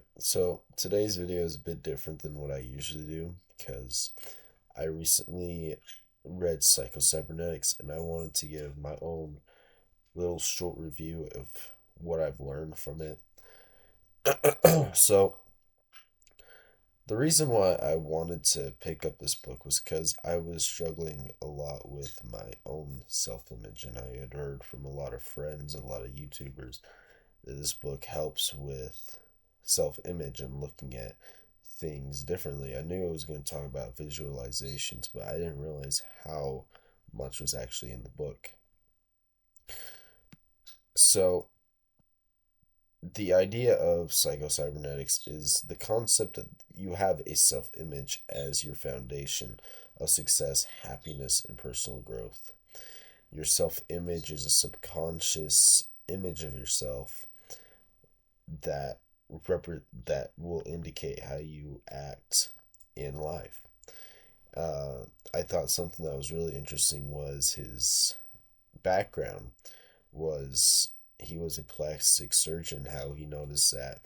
Alright, so today's video is a bit different than what I usually do because I recently read Psychocybernetics and I wanted to give my own little short review of what I've learned from it. So, the reason why I wanted to pick up this book was because I was struggling a lot with my own self image, and I had heard from a lot of friends, a lot of YouTubers, that this book helps with self image and looking at things differently. I knew I was going to talk about visualizations, but I didn't realize how much was actually in the book. So, the idea of psychocybernetics is the concept that you have a self image as your foundation of success, happiness, and personal growth. Your self image is a subconscious image of yourself that that will indicate how you act in life. Uh, I thought something that was really interesting was his background was he was a plastic surgeon. How he noticed that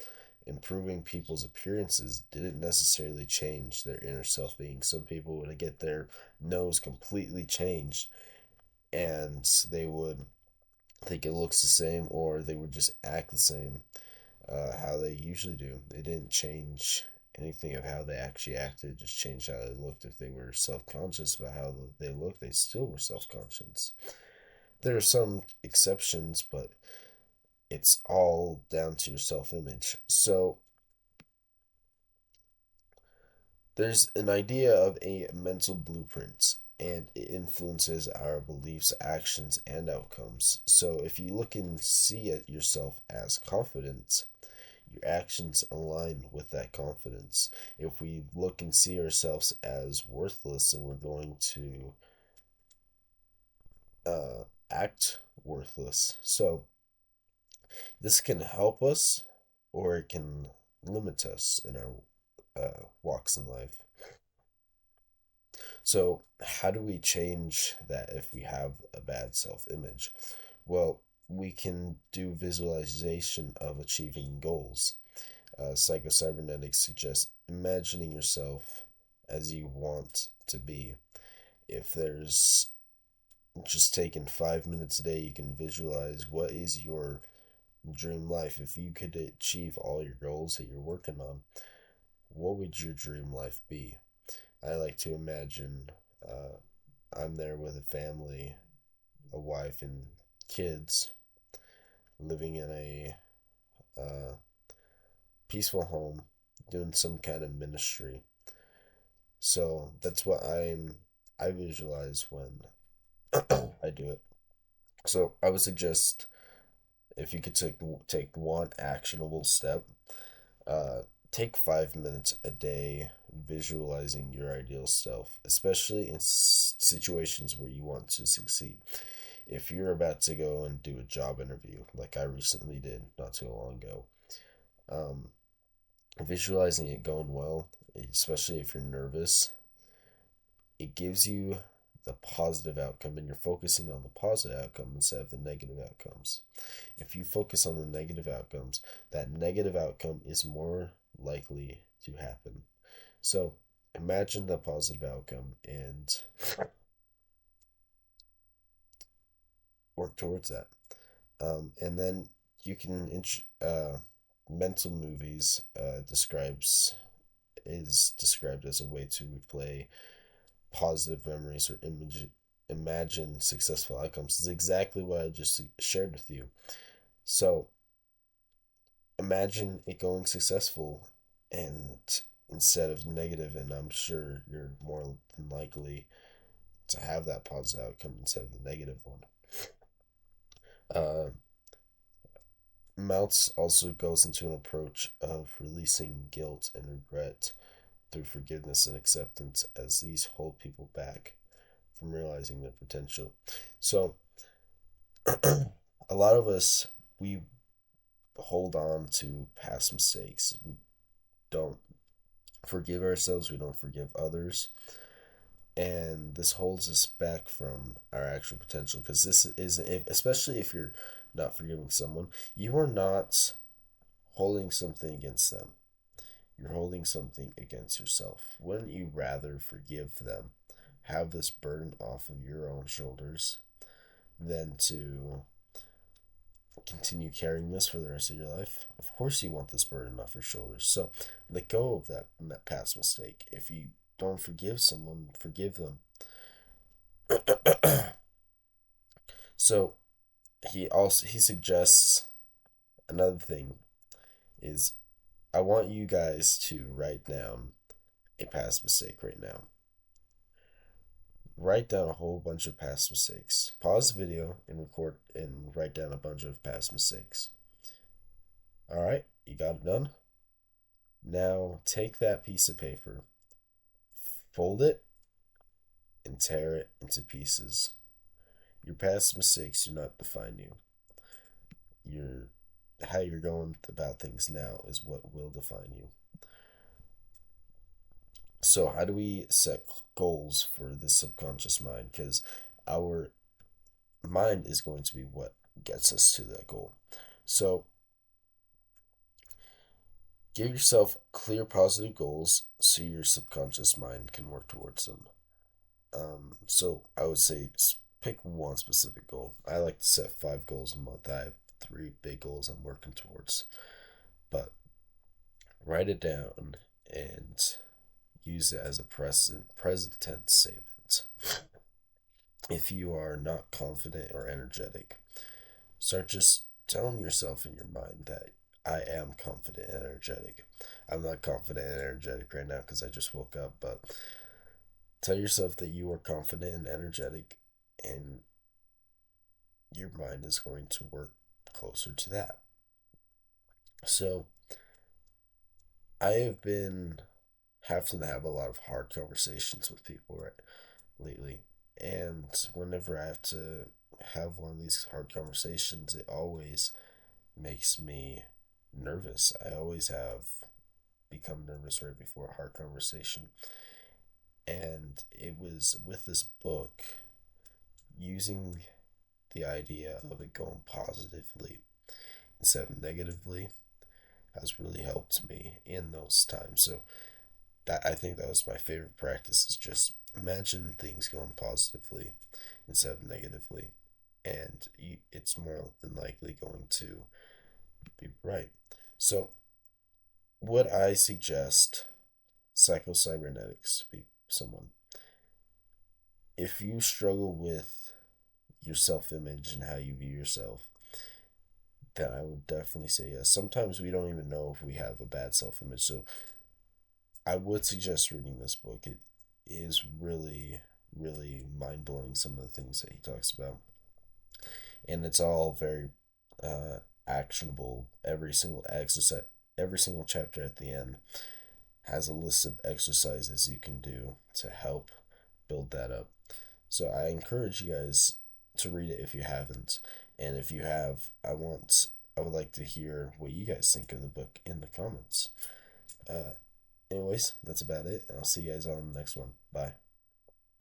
improving people's appearances didn't necessarily change their inner self being. Some people would get their nose completely changed and they would think it looks the same, or they would just act the same how they usually do. They didn't change anything of how they actually acted, just changed how they looked. If they were self conscious about how they looked, they still were self conscious. There are some exceptions, but it's all down to your self image. So there's an idea of a mental blueprint, and it influences our beliefs, actions, and outcomes. So if you look and see it yourself as confident, your actions align with that confidence. If we look and see ourselves as worthless, and we're going to act worthless. So this can help us or it can limit us in our walks in life. So, how do we change that if we have a bad self image? Well, we can do visualization of achieving goals. Psychocybernetics suggests imagining yourself as you want to be. If there's just taking 5 minutes a day, you can visualize what is your dream life. If you could achieve all your goals that you're working on, what would your dream life be? I like to imagine I'm there with a family, a wife, and kids living in a uh, peaceful home, doing some kind of ministry. So that's what I visualize when I do it. So I would suggest if you could take one actionable step, uh, take 5 minutes a day visualizing your ideal self, especially in situations where you want to succeed. If you're about to go and do a job interview, like I recently did not too long ago, um, visualizing it going well, especially if you're nervous, it gives you the positive outcome, and you're focusing on the positive outcome instead of the negative outcomes. If you focus on the negative outcomes, that negative outcome is more likely to happen. So imagine the positive outcome and work towards that. And then you can mental movies describes is described as a way to replay positive memories or imagine successful outcomes. Is exactly what I just shared with you. So imagine it going successful and instead of negative, and I'm sure you're more than likely to have that positive outcome instead of the negative one. Uh, Mounts also goes into an approach of releasing guilt and regret through forgiveness and acceptance, as these hold people back from realizing their potential. So, a lot of us, we hold on to past mistakes. We don't forgive ourselves, we don't forgive others. And this holds us back from our actual potential, because this is, especially if you're not forgiving someone, you are not holding something against them. You're holding something against yourself. Wouldn't you rather forgive them, have this burden off of your own shoulders, than to continue carrying this for the rest of your life? Of course, you want this burden off your shoulders. So let go of that past mistake. If you don't forgive someone, forgive them. So he suggests another thing is I want you guys to write down a past mistake right now. Write down a whole bunch of past mistakes. Pause the video and record and write down a bunch of past mistakes. All right, you got it done? Now take that piece of paper, fold it, and tear it into pieces. Your past mistakes do not define you. Your how you're going about things now is what will define you. So how do we set goals for the subconscious mind? Because our mind is going to be what gets us to that goal. So give yourself clear positive goals so your subconscious mind can work towards them. So I would say pick one specific goal. I like to set 5 goals a month. I have 3 big goals I'm working towards, but write it down and use it as a present tense statement. If you are not confident or energetic, start just telling yourself in your mind that I am confident and energetic. I'm not confident and energetic right now because I just woke up, but tell yourself that you are confident and energetic, and your mind is going to work closer to that. So, I have been having to have a lot of hard conversations with people right lately, and whenever I have to have one of these hard conversations, it always makes me nervous. I always have become nervous right before a hard conversation. And it was with this book, using the idea of it going positively instead of negatively has really helped me in those times. So that I think that was my favorite practice is just imagine things going positively instead of negatively, and it's more than likely going to be right. So would I suggest psychocybernetics be someone? If you struggle with your self image and how you view yourself, then I would definitely say yes. Sometimes we don't even know if we have a bad self image. So I would suggest reading this book. It is really, really mind blowing, some of the things that he talks about. And it's all very actionable. Every single chapter at the end has a list of exercises you can do to help build that up. So I encourage you guys to read it if you haven't. And if you have, I would like to hear what you guys think of the book in the comments. Anyways, that's about it, and I'll see you guys on the next one. Bye.